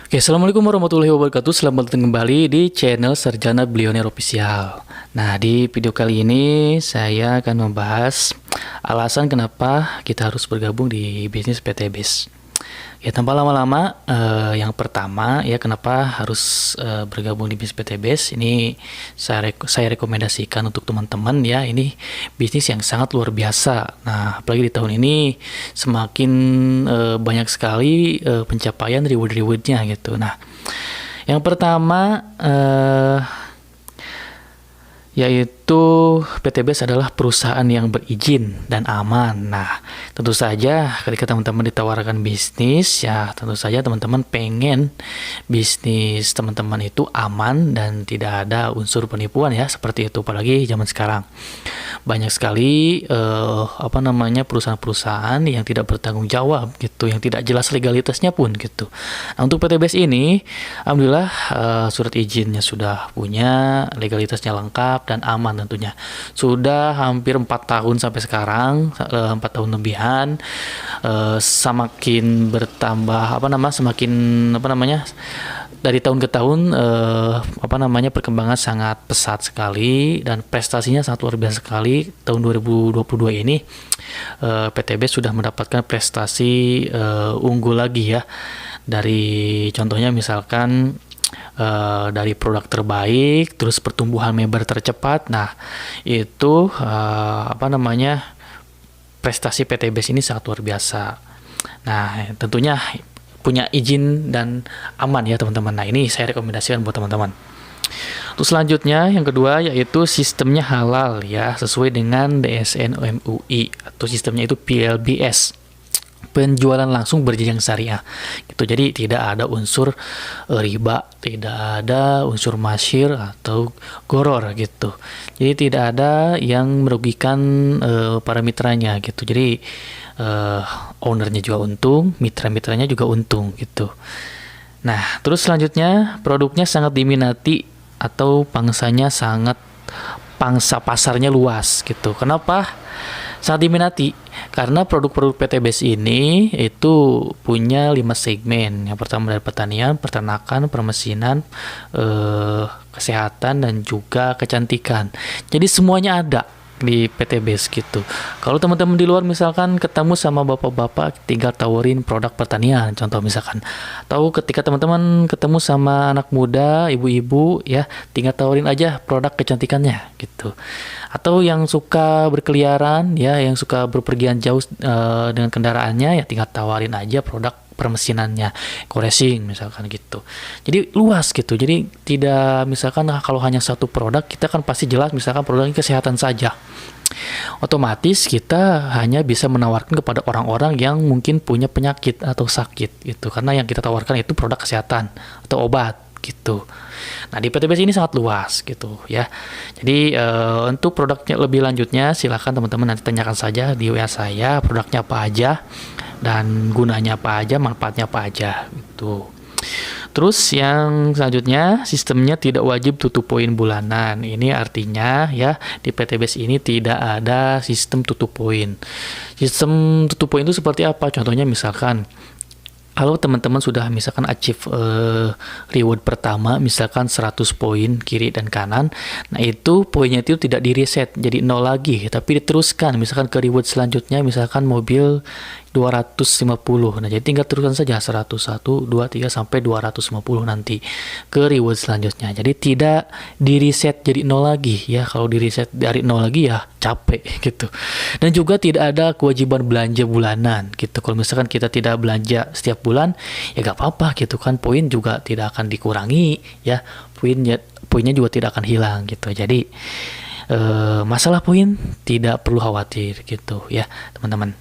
Oke, Assalamualaikum warahmatullahi wabarakatuh. Selamat datang kembali di channel Sarjana Billionaire Official. Nah, di video kali ini saya akan membahas alasan kenapa kita harus bergabung di bisnis PTBis. Ya, tanpa lama-lama, yang pertama ya kenapa harus bergabung di bisnis PTBis. Ini saya rekomendasikan untuk teman-teman ya. Ini bisnis yang sangat luar biasa. Nah, apalagi di tahun ini semakin banyak sekali pencapaian reward-rewardnya gitu. Nah, yang pertama yaitu PTBis adalah perusahaan yang berizin dan aman. Nah, tentu saja ketika teman-teman ditawarkan bisnis, ya tentu saja teman-teman pengen bisnis teman-teman itu aman dan tidak ada unsur penipuan ya, seperti itu. Apalagi zaman sekarang banyak sekali perusahaan-perusahaan yang tidak bertanggung jawab gitu, yang tidak jelas legalitasnya pun gitu. Nah, untuk PTBis ini, alhamdulillah surat izinnya sudah punya, legalitasnya lengkap dan aman tentunya. Sudah hampir 4 tahun sampai sekarang, 4 tahun lebihan, semakin bertambah dari tahun ke tahun perkembangan sangat pesat sekali dan prestasinya sangat luar biasa sekali. Tahun 2022 ini PTBis sudah mendapatkan prestasi unggul lagi ya, dari contohnya misalkan dari produk terbaik, terus pertumbuhan member tercepat. Nah, itu prestasi PTBis ini sangat luar biasa. Nah, tentunya punya izin dan aman ya teman-teman. Nah, ini saya rekomendasikan buat teman-teman. Terus selanjutnya yang kedua yaitu sistemnya halal ya, sesuai dengan DSN MUI atau sistemnya itu PLBS, penjualan langsung berjenjang syariah gitu. Jadi tidak ada unsur riba, tidak ada unsur masyir atau goror gitu. Jadi tidak ada yang merugikan para mitranya gitu. Jadi ownernya juga untung, mitra-mitranya juga untung gitu. Nah, terus selanjutnya produknya sangat diminati atau pangsa pasarnya luas gitu. Kenapa sangat diminati? Karena produk-produk PTBis ini itu punya 5 segmen. Yang pertama dari pertanian, peternakan, permesinan, kesehatan, dan juga kecantikan. Jadi semuanya ada di PTBis gitu. Kalau teman-teman di luar misalkan ketemu sama bapak-bapak, tinggal tawarin produk pertanian contoh misalkan. Tahu ketika teman-teman ketemu sama anak muda, ibu-ibu ya, tinggal tawarin aja produk kecantikannya gitu. Atau yang suka berkeliaran ya, yang suka berpergian jauh dengan kendaraannya, ya tinggal tawarin aja produk permesinannya, co-racing misalkan gitu. Jadi luas gitu. Jadi tidak misalkan kalau hanya satu produk, kita kan pasti jelas misalkan produknya kesehatan saja. Otomatis kita hanya bisa menawarkan kepada orang-orang yang mungkin punya penyakit atau sakit gitu. Karena yang kita tawarkan itu produk kesehatan atau obat gitu. Nah, di PTBis ini sangat luas gitu ya. Jadi untuk produknya lebih lanjutnya silakan teman-teman nanti tanyakan saja di WA saya, produknya apa aja dan gunanya apa aja, manfaatnya apa aja gitu. Terus yang selanjutnya, sistemnya tidak wajib tutup poin bulanan. Ini artinya ya, di PTBis ini tidak ada sistem tutup poin. Sistem tutup poin itu seperti apa? Contohnya misalkan kalau teman-teman sudah misalkan achieve reward pertama misalkan 100 poin kiri dan kanan, nah itu poinnya itu tidak di reset jadi 0 lagi, tapi diteruskan misalkan ke reward selanjutnya, misalkan mobil 250. Nah, jadi tinggal teruskan saja 101, 2, 3 sampai 250 nanti ke reward selanjutnya. Jadi tidak di reset jadi 0 lagi ya. Kalau di reset dari 0 lagi ya capek gitu. Dan juga tidak ada kewajiban belanja bulanan gitu. Kalau misalkan kita tidak belanja setiap bulan ya gak apa-apa gitu kan, poin juga tidak akan dikurangi ya. Poinnya juga tidak akan hilang gitu. Jadi masalah poin tidak perlu khawatir gitu ya, teman-teman.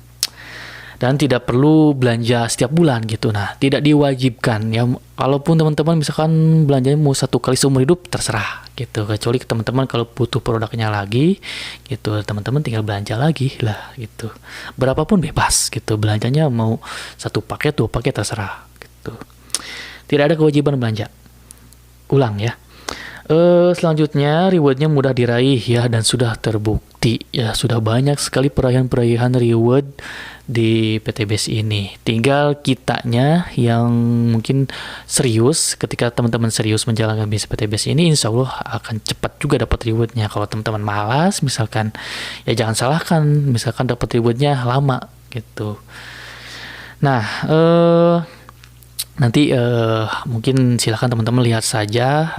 Dan tidak perlu belanja setiap bulan gitu. Nah, tidak diwajibkan ya. Kalaupun teman-teman misalkan belanjanya mau 1 kali seumur hidup, terserah gitu. Kecuali teman-teman kalau butuh produknya lagi gitu, teman-teman tinggal belanja lagi lah gitu. Berapapun bebas gitu, belanjanya mau 1 paket, 2 paket terserah gitu. Tidak ada kewajiban belanja. Ulang ya. Selanjutnya rewardnya mudah diraih ya dan sudah terbukti ya, sudah banyak sekali perayaan-perayaan reward di PTBS ini. Tinggal kitanya yang mungkin serius. Ketika teman-teman serius menjalankan bisnis PTBS ini, insya Allah akan cepat juga dapat rewardnya. Kalau teman-teman malas misalkan, ya jangan salahkan, misalkan dapat rewardnya lama gitu. Nah, nanti mungkin silahkan teman-teman lihat saja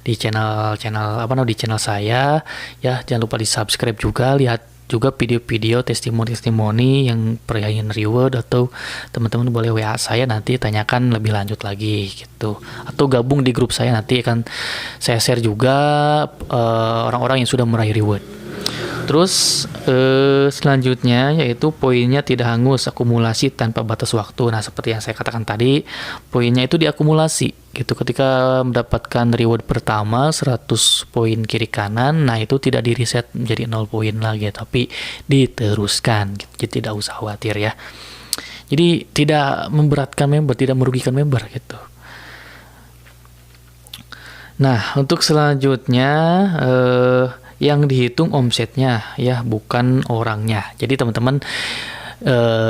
di di channel saya ya. Jangan lupa di subscribe juga, lihat juga video-video testimoni yang perayaan reward, atau teman-teman boleh WA saya nanti tanyakan lebih lanjut lagi gitu, atau gabung di grup saya, nanti akan saya share juga orang-orang yang sudah meraih reward. Terus selanjutnya yaitu poinnya tidak hangus, akumulasi tanpa batas waktu. Nah, seperti yang saya katakan tadi, poinnya itu diakumulasi gitu. Ketika mendapatkan reward pertama 100 poin kiri kanan, nah itu tidak di reset menjadi 0 poin lagi, tapi diteruskan gitu. Jadi tidak usah khawatir ya. Jadi tidak memberatkan member, tidak merugikan member gitu. Nah, untuk selanjutnya yang dihitung omsetnya ya, bukan orangnya. Jadi teman-teman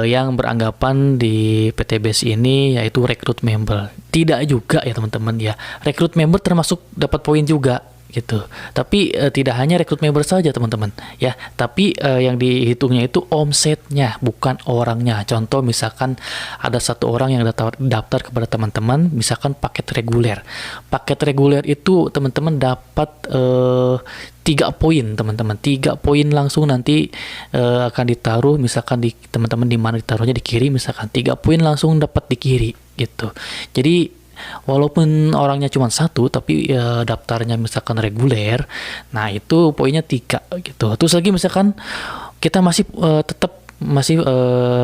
yang beranggapan di PTBS ini yaitu rekrut member, tidak juga ya teman-teman ya. Rekrut member termasuk dapat poin juga gitu. Tapi tidak hanya rekrut member saja teman-teman ya, tapi yang dihitungnya itu omsetnya, bukan orangnya. Contoh misalkan ada satu orang yang daftar kepada teman-teman, misalkan paket reguler. Paket reguler itu teman-teman dapat 3 poin teman-teman, 3 poin langsung nanti akan ditaruh, misalkan di teman-teman di mana ditaruhnya, di kiri misalkan, 3 poin langsung dapat di kiri gitu. Jadi walaupun orangnya cuma 1, tapi daftarnya misalkan reguler, nah itu poinnya 3 gitu. Terus lagi misalkan kita masih tetap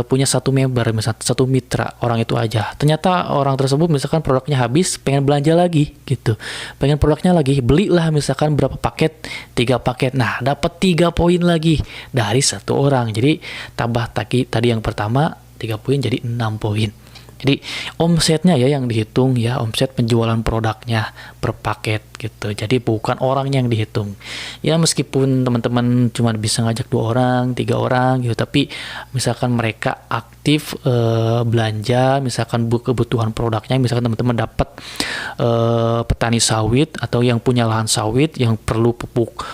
punya satu member, misalnya satu mitra, orang itu aja. Ternyata orang tersebut misalkan produknya habis, pengen belanja lagi gitu, pengen produknya lagi, belilah misalkan berapa paket, 3 paket. Nah, dapat 3 poin lagi dari satu orang. Jadi tambah tadi yang pertama 3 poin jadi 6 poin. Jadi omsetnya ya yang dihitung ya, omset penjualan produknya per paket gitu. Jadi bukan orang yang dihitung. Ya meskipun teman-teman cuma bisa ngajak 2 orang, 3 orang gitu, tapi misalkan mereka aktif belanja, misalkan kebutuhan produknya, misalkan teman-teman dapat petani sawit atau yang punya lahan sawit yang perlu pupuk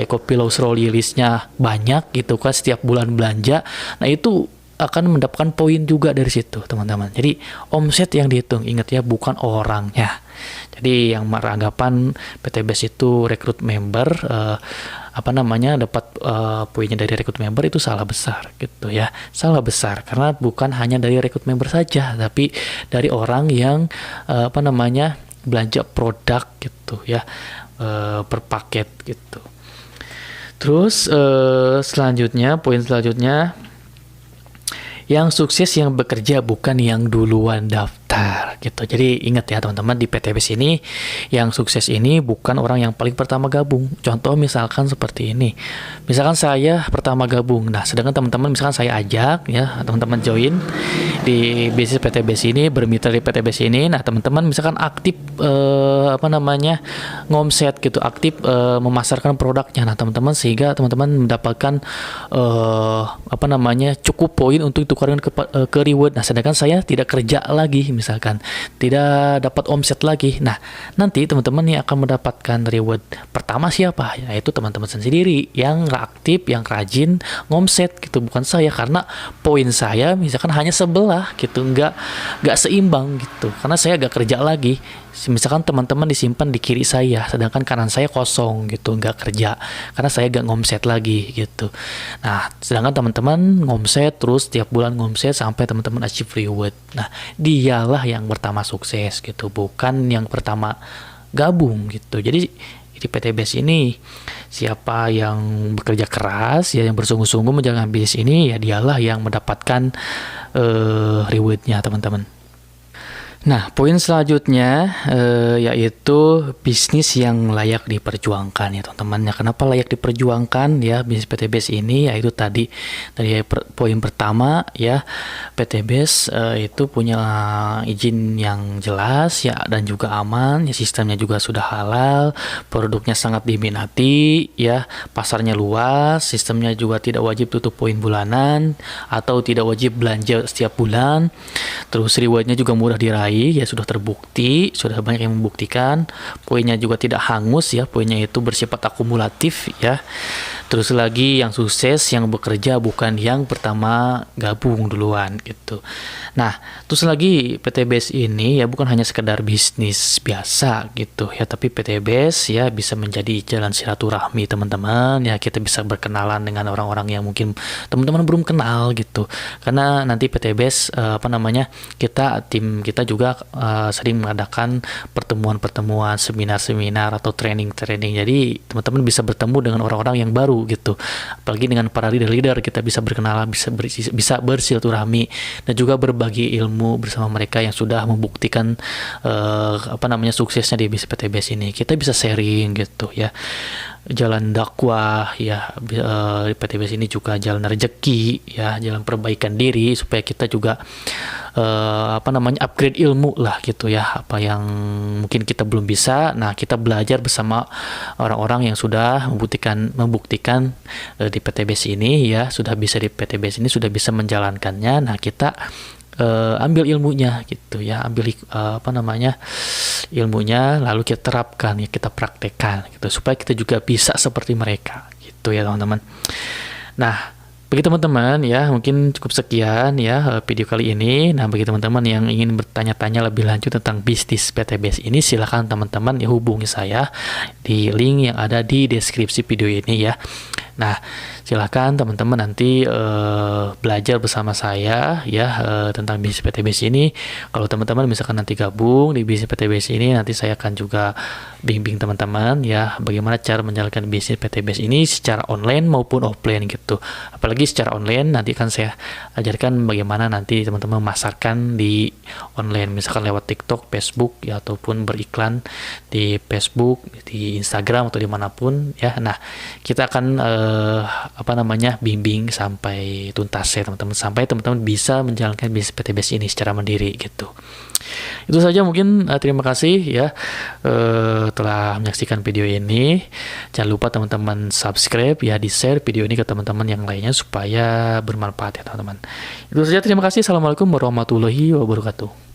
Ecopilus Rolilisnya banyak gitu kan, setiap bulan belanja. Nah, itu akan mendapatkan poin juga dari situ teman-teman. Jadi omset yang dihitung, ingat ya, bukan orangnya. Jadi yang beranggapan PTBS itu rekrut member dapat poinnya dari rekrut member, itu salah besar gitu ya. Salah besar karena bukan hanya dari rekrut member saja, tapi dari orang yang belanja produk gitu ya, per paket gitu. Terus selanjutnya, poin selanjutnya, yang sukses yang bekerja, bukan yang duluan daftar gitu. Jadi ingat ya teman-teman, di PTBS ini yang sukses ini bukan orang yang paling pertama gabung. Contoh misalkan seperti ini. Misalkan saya pertama gabung. Nah, sedangkan teman-teman misalkan saya ajak ya, teman-teman join di bisnis PTBS ini, bermitra di PTBS ini. Nah, teman-teman misalkan aktif ngomset gitu, aktif memasarkan produknya. Nah, teman-teman sehingga teman-teman mendapatkan cukup poin untuk tukarkan ke reward. Nah, sedangkan saya tidak kerja lagi, misalkan tidak dapat omset lagi. Nah, nanti teman-teman yang akan mendapatkan reward pertama siapa? Yaitu teman-teman sendiri yang aktif, yang rajin ngomset gitu, bukan saya, karena poin saya misalkan hanya sebelah gitu, nggak seimbang gitu, karena saya nggak kerja lagi. Misalkan teman-teman disimpan di kiri saya, sedangkan kanan saya kosong gitu, nggak kerja karena saya nggak ngomset lagi gitu. Nah, sedangkan teman-teman ngomset terus, tiap bulan ngomset sampai teman-teman achieve reward. Nah, dialah yang pertama sukses gitu, bukan yang pertama gabung gitu. Jadi di PTBS ini siapa yang bekerja keras ya, yang bersungguh-sungguh menjalankan bisnis ini, ya dialah yang mendapatkan rewardnya teman-teman. Nah, poin selanjutnya yaitu bisnis yang layak diperjuangkan ya teman-teman. Ya, kenapa layak diperjuangkan ya bisnis PTBS ini? Yaitu tadi dari poin pertama ya, PTBS itu punya izin yang jelas ya dan juga aman, ya sistemnya juga sudah halal, produknya sangat diminati ya, pasarnya luas, sistemnya juga tidak wajib tutup poin bulanan atau tidak wajib belanja setiap bulan. Terus rewardnya juga mudah diraih, ya sudah terbukti, sudah banyak yang membuktikan. Poinnya juga tidak hangus ya, poinnya itu bersifat akumulatif ya. Terus lagi yang sukses, yang bekerja bukan yang pertama gabung duluan gitu. Nah, terus lagi PTBS ini ya bukan hanya sekedar bisnis biasa gitu ya, tapi PTBS ya bisa menjadi jalan silaturahmi teman-teman ya. Kita bisa berkenalan dengan orang-orang yang mungkin teman-teman belum kenal gitu. Karena nanti PTBS tim kita juga sering mengadakan pertemuan-pertemuan, seminar-seminar atau training-training. Jadi teman-teman bisa bertemu dengan orang-orang yang baru gitu. Apalagi dengan para leader-leader kita bisa berkenalan, bisa bersilaturahmi dan juga berbagi ilmu bersama mereka yang sudah membuktikan suksesnya di bisnis PTBS ini. Kita bisa sharing gitu ya. Jalan dakwah ya, PTBS ini juga jalan rezeki ya, jalan perbaikan diri supaya kita juga upgrade ilmu lah gitu ya. Apa yang mungkin kita belum bisa, nah kita belajar bersama orang-orang yang sudah membuktikan di PTBS ini ya, sudah bisa di PTBS ini sudah bisa menjalankannya. Nah kita ambil ilmunya gitu ya, ilmunya lalu kita terapkan ya, kita praktekkan gitu supaya kita juga bisa seperti mereka gitu ya teman-teman. Nah, bagi teman-teman ya mungkin cukup sekian ya video kali ini. Nah, bagi teman-teman yang ingin bertanya-tanya lebih lanjut tentang bisnis PTBS ini, silakan teman-teman ya hubungi saya di link yang ada di deskripsi video ini ya. Nah, silakan teman-teman nanti belajar bersama saya ya tentang bisnis PTBS ini. Kalau teman-teman misalkan nanti gabung di bisnis PTBS ini, nanti saya akan juga bimbing teman-teman ya bagaimana cara menjalankan bisnis PTBS ini secara online maupun offline gitu. Apalagi secara online nanti akan saya ajarkan bagaimana nanti teman-teman memasarkan di online, misalkan lewat TikTok, Facebook ya, ataupun beriklan di Facebook, di Instagram atau dimanapun ya. Nah, kita akan bimbing sampai tuntas ya teman-teman, sampai teman-teman bisa menjalankan bisnis PTBS ini secara mandiri gitu. Itu saja mungkin, terima kasih ya telah menyaksikan video ini. Jangan lupa teman-teman subscribe ya, di share video ini ke teman-teman yang lainnya supaya bermanfaat ya teman-teman. Itu saja, terima kasih. Assalamualaikum warahmatullahi wabarakatuh.